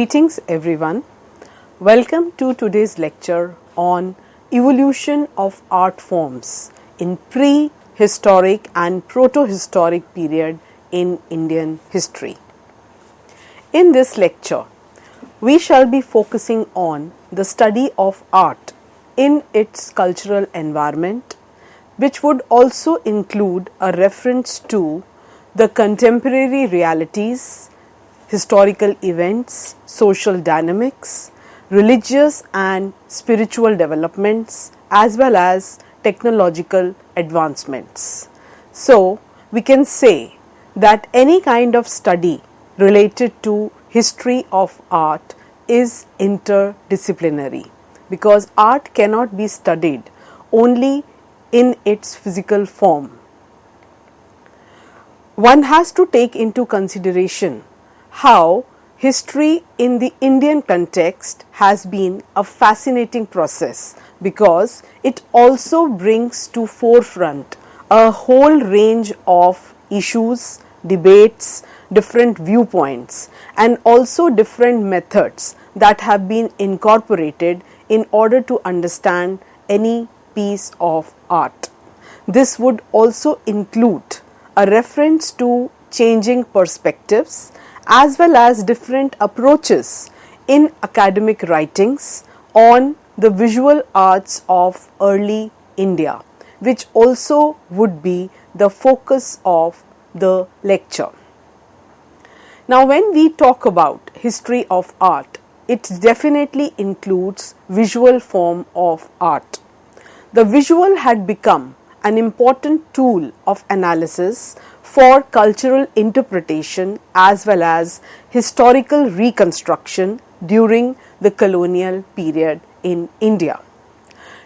Greetings everyone. Welcome to today's lecture on evolution of art forms in prehistoric and proto-historic period in Indian history. In this lecture, we shall be focusing on the study of art in its cultural environment, which would also include a reference to the contemporary realities, historical events, social dynamics, religious and spiritual developments, as well as technological advancements. So, we can say that any kind of study related to history of art is interdisciplinary, because art cannot be studied only in its physical form. One has to take into consideration how history in the Indian context has been a fascinating process, because it also brings to forefront a whole range of issues, debates, different viewpoints, and also different methods that have been incorporated in order to understand any piece of art. This would also include a reference to changing perspectives as well as different approaches in academic writings on the visual arts of early India, which also would be the focus of the lecture. Now, when we talk about history of art, it definitely includes visual form of art. The visual had become an important tool of analysis for cultural interpretation as well as historical reconstruction during the colonial period in India.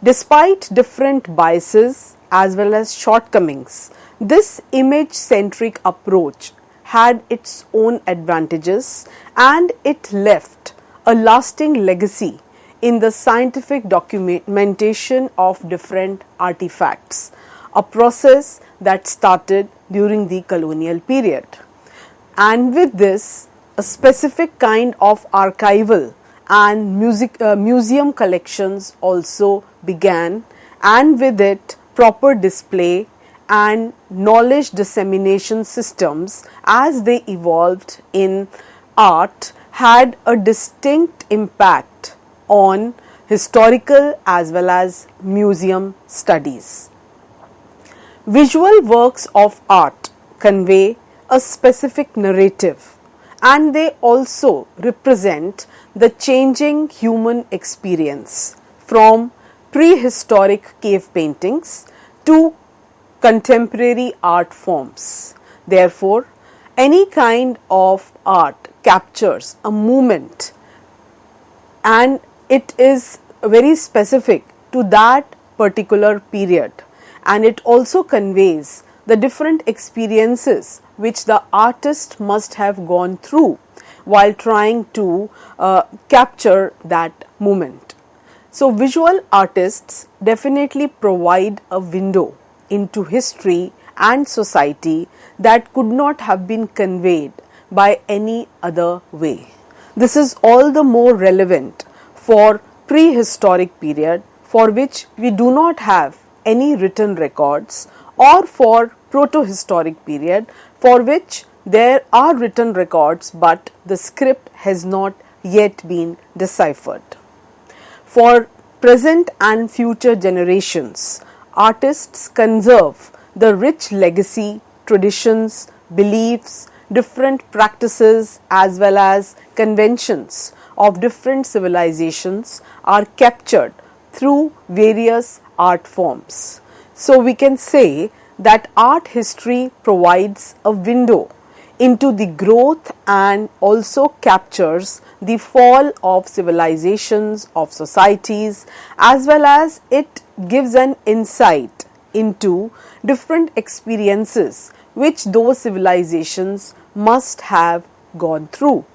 Despite different biases as well as shortcomings, this image-centric approach had its own advantages, and it left a lasting legacy in the scientific documentation of different artifacts, a process that started during the colonial period. And with this, a specific kind of archival and museum collections also began, and with it proper display and knowledge dissemination systems as they evolved in art had a distinct impact on historical as well as museum studies. Visual works of art convey a specific narrative, and they also represent the changing human experience from prehistoric cave paintings to contemporary art forms. Therefore, any kind of art captures a moment, and it is very specific to that particular period, and it also conveys the different experiences which the artist must have gone through while trying to capture that moment. So, visual artists definitely provide a window into history and society that could not have been conveyed by any other way. This is all the more relevant for prehistoric period, for which we do not have any written records, or for proto-historic period, for which there are written records but the script has not yet been deciphered. For present and future generations, artists conserve the rich legacy, traditions, beliefs, different practices as well as conventions of different civilizations are captured through various art forms. So, we can say that art history provides a window into the growth and also captures the fall of civilizations, of societies, as well as it gives an insight into different experiences which those civilizations must have gone through.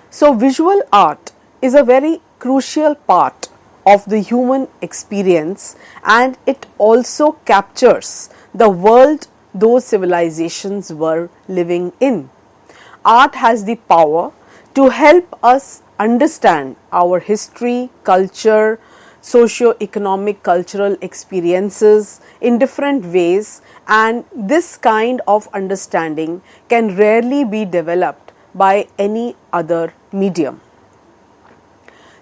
So, visual art is a very crucial part of the human experience, and it also captures the world those civilizations were living in. Art has the power to help us understand our history, culture, socio-economic cultural experiences in different ways, and this kind of understanding can rarely be developed by any other medium.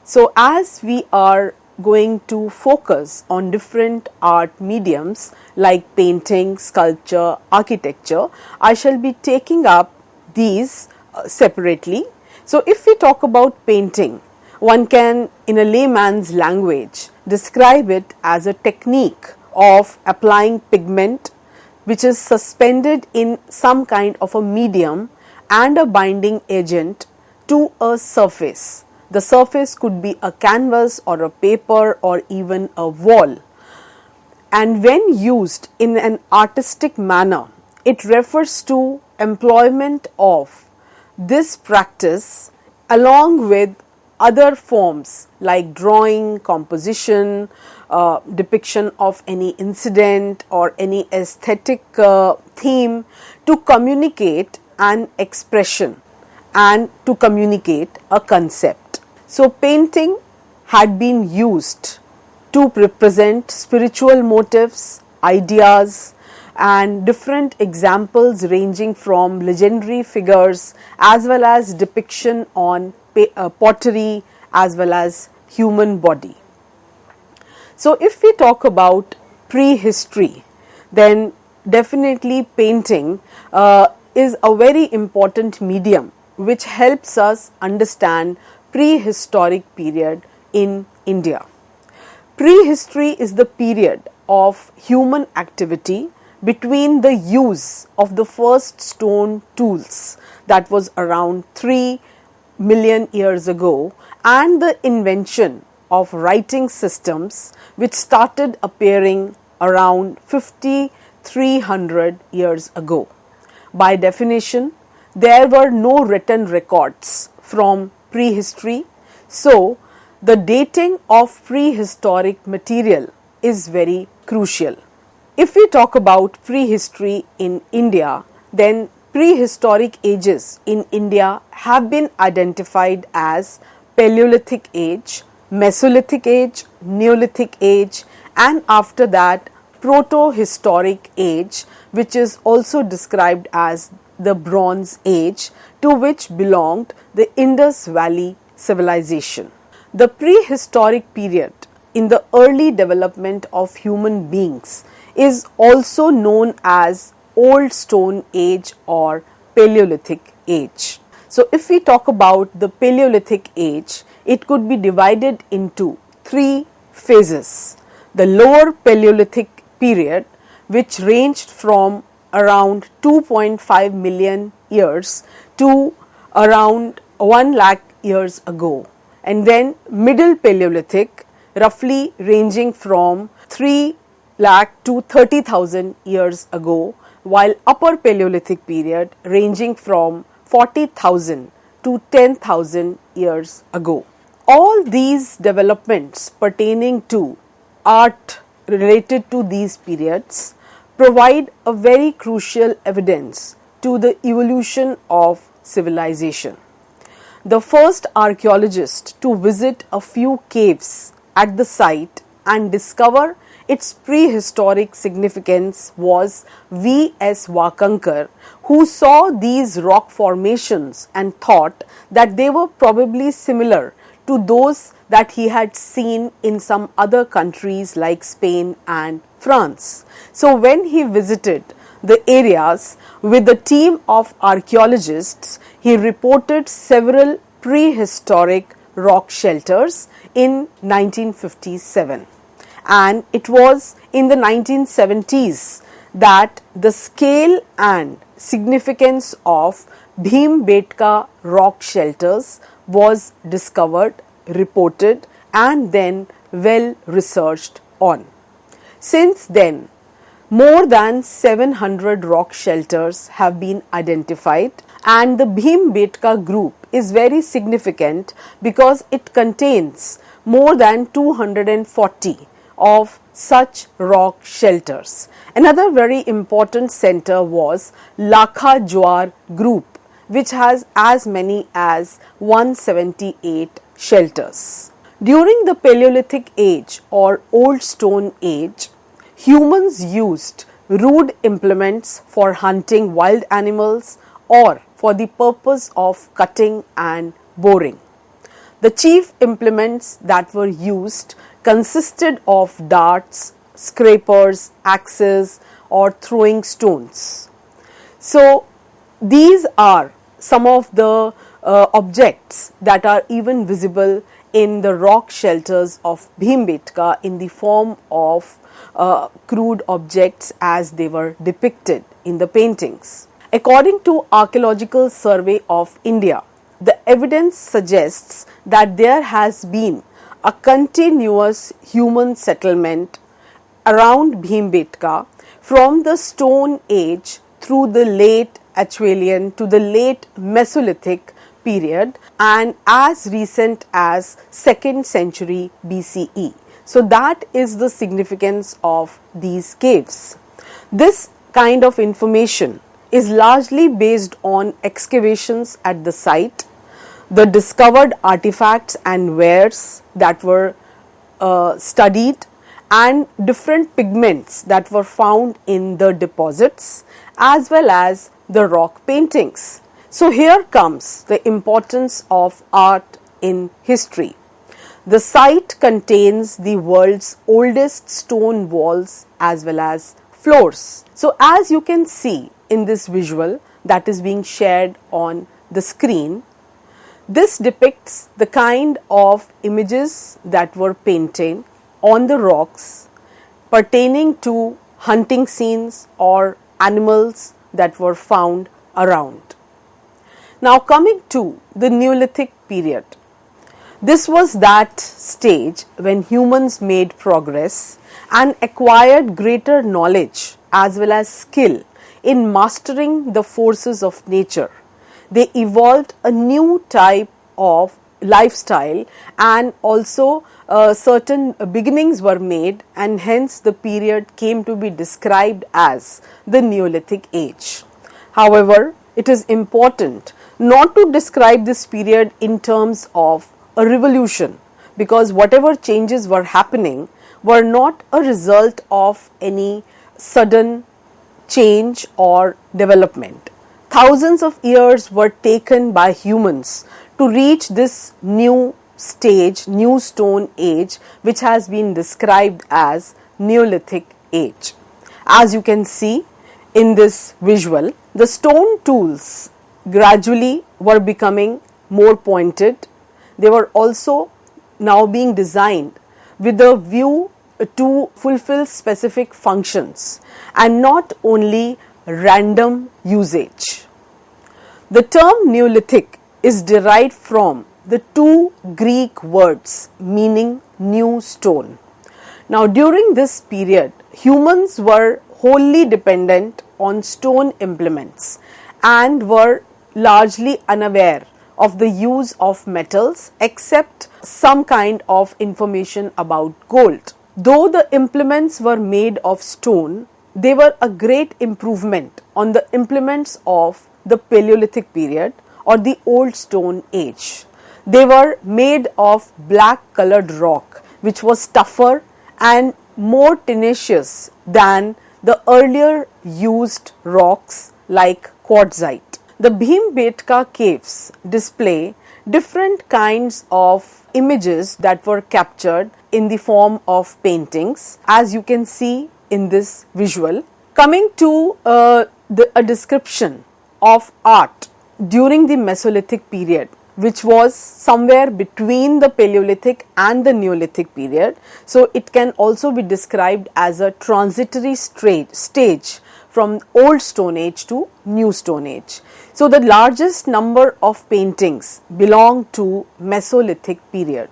So as we are going to focus on different art mediums like painting, sculpture, architecture, I shall be taking up these separately. So if we talk about painting, one can, in a layman's language, describe it as a technique of applying pigment which is suspended in some kind of a medium and a binding agent to a surface. The surface could be a canvas or a paper or even a wall. And when used in an artistic manner, it refers to employment of this practice along with other forms like drawing, composition, depiction of any incident or any aesthetic theme to communicate an expression and to communicate a concept. So painting had been used to represent spiritual motifs, ideas, and different examples ranging from legendary figures as well as depiction on pottery as well as human body. So if we talk about prehistory, then definitely painting is a very important medium which helps us understand prehistoric period in India. Prehistory is the period of human activity between the use of the first stone tools, that was around 3 million years ago, and the invention of writing systems which started appearing around 5300 years ago. By definition, there were no written records from prehistory, so the dating of prehistoric material is very crucial. If we talk about prehistory in India, then prehistoric ages in India have been identified as Paleolithic age, Mesolithic age, Neolithic age, and after that Proto-historic age, which is also described as the Bronze Age, to which belonged the Indus Valley civilization. The prehistoric period in the early development of human beings is also known as Old Stone Age or Paleolithic age. So if we talk about the Paleolithic age, it could be divided into 3 phases. The lower Paleolithic period, which ranged from around 2.5 million years to around 1 lakh years ago, and then middle Paleolithic, roughly ranging from 3 lakh to 30,000 years ago, while upper Paleolithic period ranging from 40,000 to 10,000 years ago. All these developments pertaining to art related to these periods provide a very crucial evidence to the evolution of civilization. The first archaeologist to visit a few caves at the site and discover its prehistoric significance was V.S. Wakankar, who saw these rock formations and thought that they were probably similar to those that he had seen in some other countries like Spain and France. So when he visited the areas with a team of archaeologists, he reported several prehistoric rock shelters in 1957. And it was in the 1970s that the scale and significance of Bhimbetka rock shelters was discovered, reported, and then well researched on. Since then, more than 700 rock shelters have been identified, and the Bhimbetka group is very significant because it contains more than 240 of such rock shelters. Another very important center was Lakha Jwar group, which has as many as 178 shelters. During the Paleolithic age or Old Stone Age, humans used rude implements for hunting wild animals or for the purpose of cutting and boring. The chief implements that were used consisted of darts, scrapers, axes, or throwing stones. So, these are some of the objects that are even visible in the rock shelters of Bhimbetka in the form of crude objects as they were depicted in the paintings. According to Archaeological Survey of India, the evidence suggests that there has been a continuous human settlement around Bhimbetka from the Stone Age through the late Acheulean to the late Mesolithic period and as recent as 2nd century BCE. So that is the significance of these caves. This kind of information is largely based on excavations at the site, the discovered artifacts and wares that were studied, and different pigments that were found in the deposits, as well as the rock paintings. So here comes the importance of art in history. The site contains the world's oldest stone walls as well as floors. So as you can see in this visual that is being shared on the screen, this depicts the kind of images that were painted on the rocks pertaining to hunting scenes or animals that were found around. Now coming to the Neolithic period. This was that stage when humans made progress and acquired greater knowledge as well as skill in mastering the forces of nature. They evolved a new type of lifestyle and also certain beginnings were made, and hence the period came to be described as the Neolithic age. However, it is important not to describe this period in terms of a revolution, because whatever changes were happening were not a result of any sudden change or development. Thousands of years were taken by humans to reach this new stage, new stone age, which has been described as Neolithic age. As you can see in this visual, the stone tools gradually were becoming more pointed. They were also now being designed with a view to fulfill specific functions and not only random usage. The term Neolithic is derived from the two Greek words meaning new stone. Now during this period, humans were wholly dependent on stone implements and were largely unaware of the use of metals except some kind of information about gold. Though the implements were made of stone, they were a great improvement on the implements of the Paleolithic period or the Old Stone Age. They were made of black colored rock, which was tougher and more tenacious than the earlier used rocks like quartzite. The Bhimbetka caves display different kinds of images that were captured in the form of paintings, as you can see in this visual. Coming to a description of art during the Mesolithic period, which was somewhere between the Paleolithic and the Neolithic period. So it can also be described as a transitory stage from Old Stone Age to New Stone Age. So the largest number of paintings belong to Mesolithic period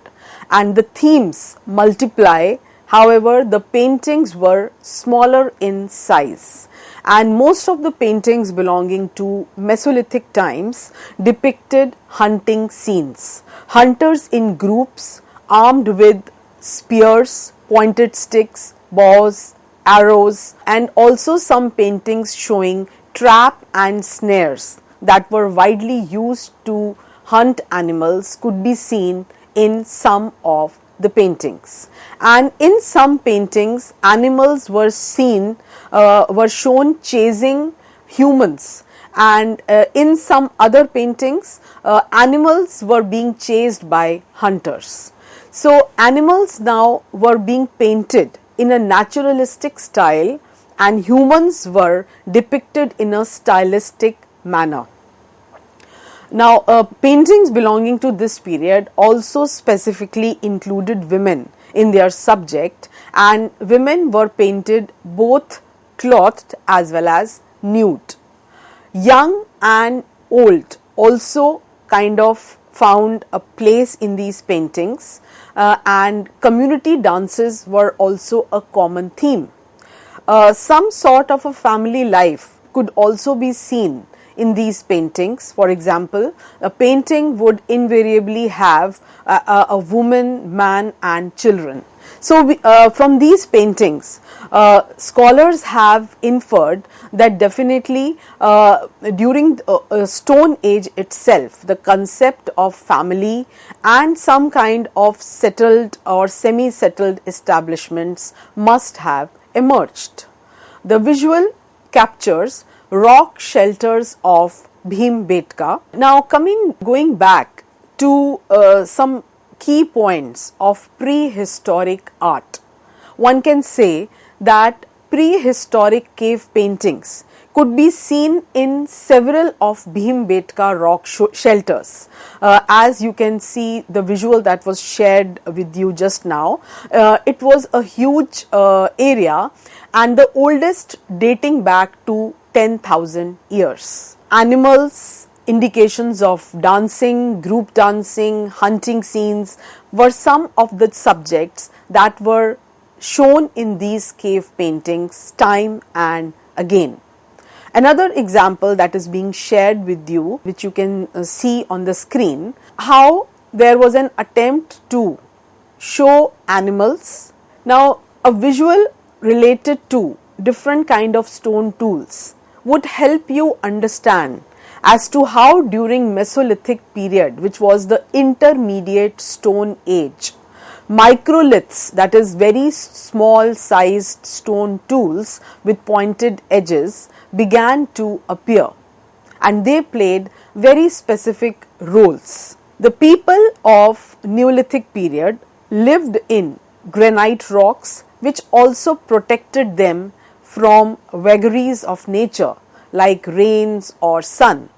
and the themes multiply. However, the paintings were smaller in size, and most of the paintings belonging to Mesolithic times depicted hunting scenes. Hunters in groups armed with spears, pointed sticks, bows, arrows, and also some paintings showing trap and snares that were widely used to hunt animals could be seen in some of the paintings. And in some paintings, animals were shown chasing humans, and in some other paintings, animals were being chased by hunters. So animals now were being painted in a naturalistic style, and humans were depicted in a stylistic manner. Now, paintings belonging to this period also specifically included women in their subject, and women were painted both clothed as well as nude. Young and old also kind of found a place in these paintings, and community dances were also a common theme. Some sort of a family life could also be seen in these paintings. For example, a painting would invariably have a woman, man and children. So from these paintings, scholars have inferred that definitely during the Stone Age itself, the concept of family and some kind of settled or semi-settled establishments must have emerged. The visual captures rock shelters of Bhimbetka. Now going back to some key points of prehistoric art, one can say that prehistoric cave paintings could be seen in several of Bhimbetka rock shelters. As you can see the visual that was shared with you just now, it was a huge area, and the oldest dating back to 10,000 years. Animals, indications of dancing, group dancing, hunting scenes were some of the subjects that were shown in these cave paintings time and again. Another example that is being shared with you, which you can see on the screen, how there was an attempt to show animals. Now, a visual related to different kind of stone tools would help you understand as to how during Mesolithic period, which was the intermediate stone age, microliths, that is very small sized stone tools with pointed edges, began to appear, and they played very specific roles. The people of Neolithic period lived in granite rocks, which also protected them from vagaries of nature like rains or sun.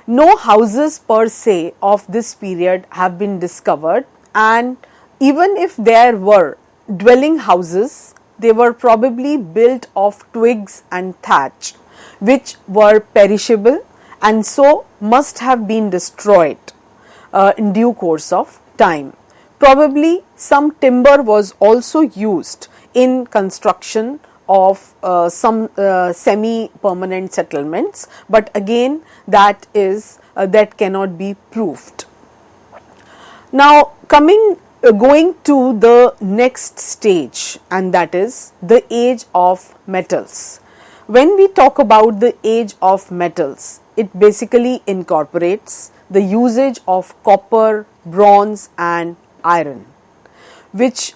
No houses per se of this period have been discovered, and even if there were dwelling houses, they were probably built of twigs and thatch, which were perishable and so must have been destroyed in due course of time. Probably some timber was also used in construction of some semi-permanent settlements, but again that cannot be proved. Now going to the next stage, and that is the age of metals. When we talk about the age of metals, it basically incorporates the usage of copper, bronze and iron, which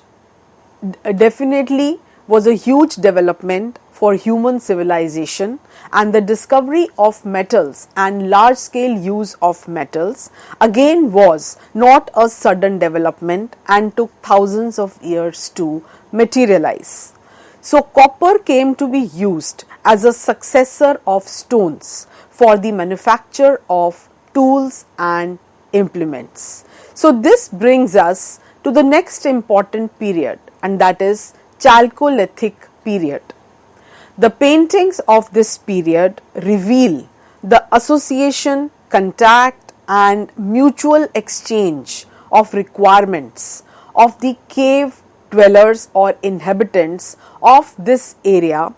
definitely was a huge development for human civilization, and the discovery of metals and large scale use of metals again was not a sudden development and took thousands of years to materialize. So copper came to be used as a successor of stones for the manufacture of tools and implements. So this brings us to the next important period, and that is Chalcolithic period. The paintings of this period reveal the association, contact and mutual exchange of requirements of the cave dwellers or inhabitants of this area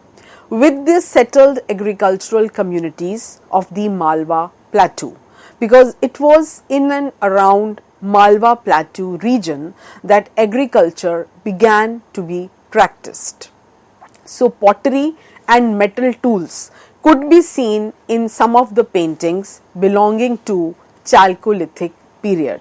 with the settled agricultural communities of the Malwa Plateau, because it was in and around Malwa Plateau region that agriculture began to be practiced. So pottery and metal tools could be seen in some of the paintings belonging to Chalcolithic period.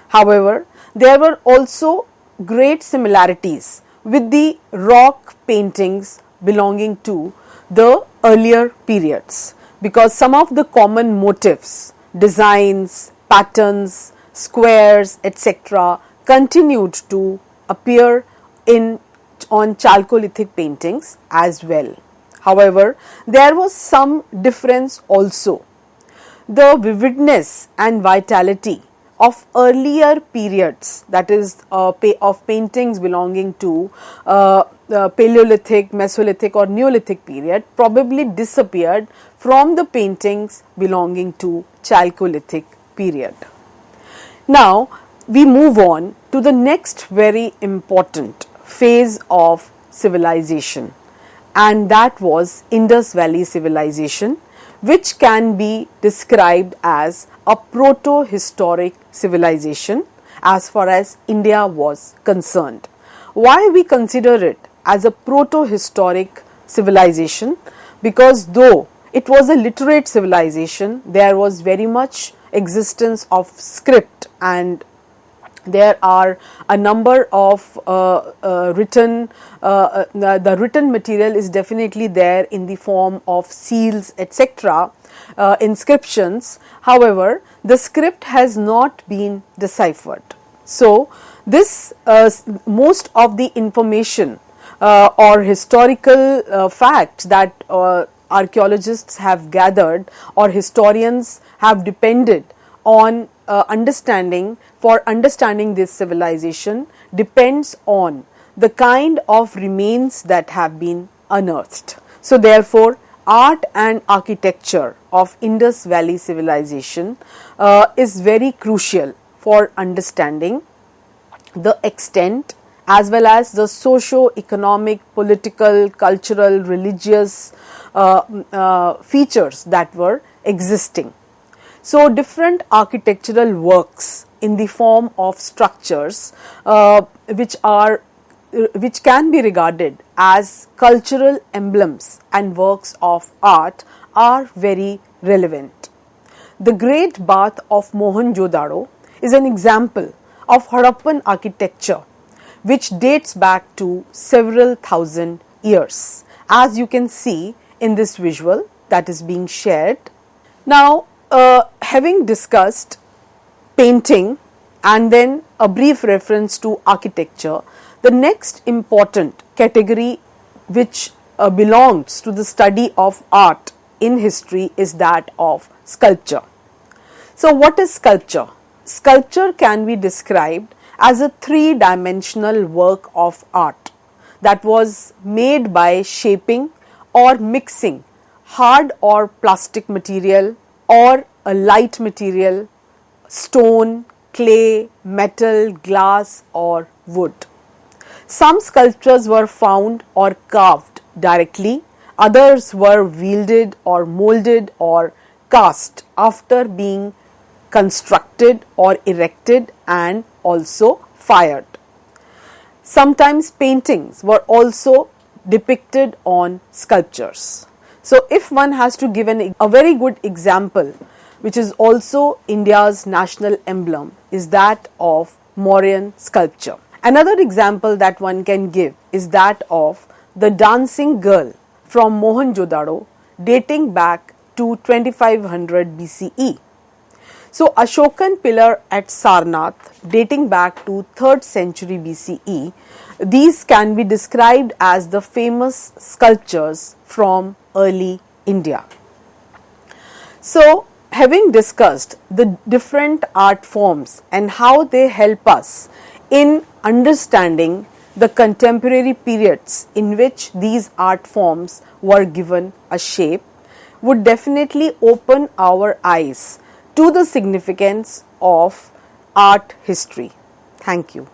However, there were also great similarities with the rock paintings belonging to the earlier periods, because some of the common motifs, designs, patterns, squares, etc. continued to appear on Chalcolithic paintings as well. However, there was some difference also. The vividness and vitality of earlier periods, that is of paintings belonging to Paleolithic, Mesolithic or Neolithic period, probably disappeared from the paintings belonging to Chalcolithic period. Now we move on to the next very important phase of civilization, and that was Indus Valley civilization, which can be described as a proto-historic civilization as far as India was concerned. Why we consider it as a proto-historic civilization? Because though it was a literate civilization, there was very much existence of script, and there are a number of the written material is definitely there in the form of seals, etc., inscriptions. However, the script has not been deciphered. So this most of the information or historical facts that archaeologists have gathered or historians have depended on understanding this civilization depends on the kind of remains that have been unearthed. So therefore, art and architecture of Indus Valley civilization is very crucial for understanding the extent as well as the socio-economic, political, cultural, religious features that were existing. So different architectural works in the form of structures which can be regarded as cultural emblems and works of art are very relevant. The Great Bath of Mohenjo-daro is an example of Harappan architecture which dates back to several thousand years, as you can see in this visual that is being shared. Now, having discussed painting and then a brief reference to architecture, the next important category which belongs to the study of art in history is that of sculpture. So what is sculpture? Sculpture can be described as a three-dimensional work of art that was made by shaping or mixing hard or plastic material or a light material, stone, clay, metal, glass or wood. Some sculptures were found or carved directly, others were wielded or molded or cast after being constructed or erected and also fired. Sometimes paintings were also depicted on sculptures. So if one has to give a very good example, which is also India's national emblem, is that of Mauryan sculpture. Another example that one can give is that of the dancing girl from Mohenjo-daro dating back to 2500 BCE. So Ashokan pillar at Sarnath dating back to 3rd century BCE, these can be described as the famous sculptures from early India. So having discussed the different art forms and how they help us in understanding the contemporary periods in which these art forms were given a shape, would definitely open our eyes to the significance of art history. Thank you.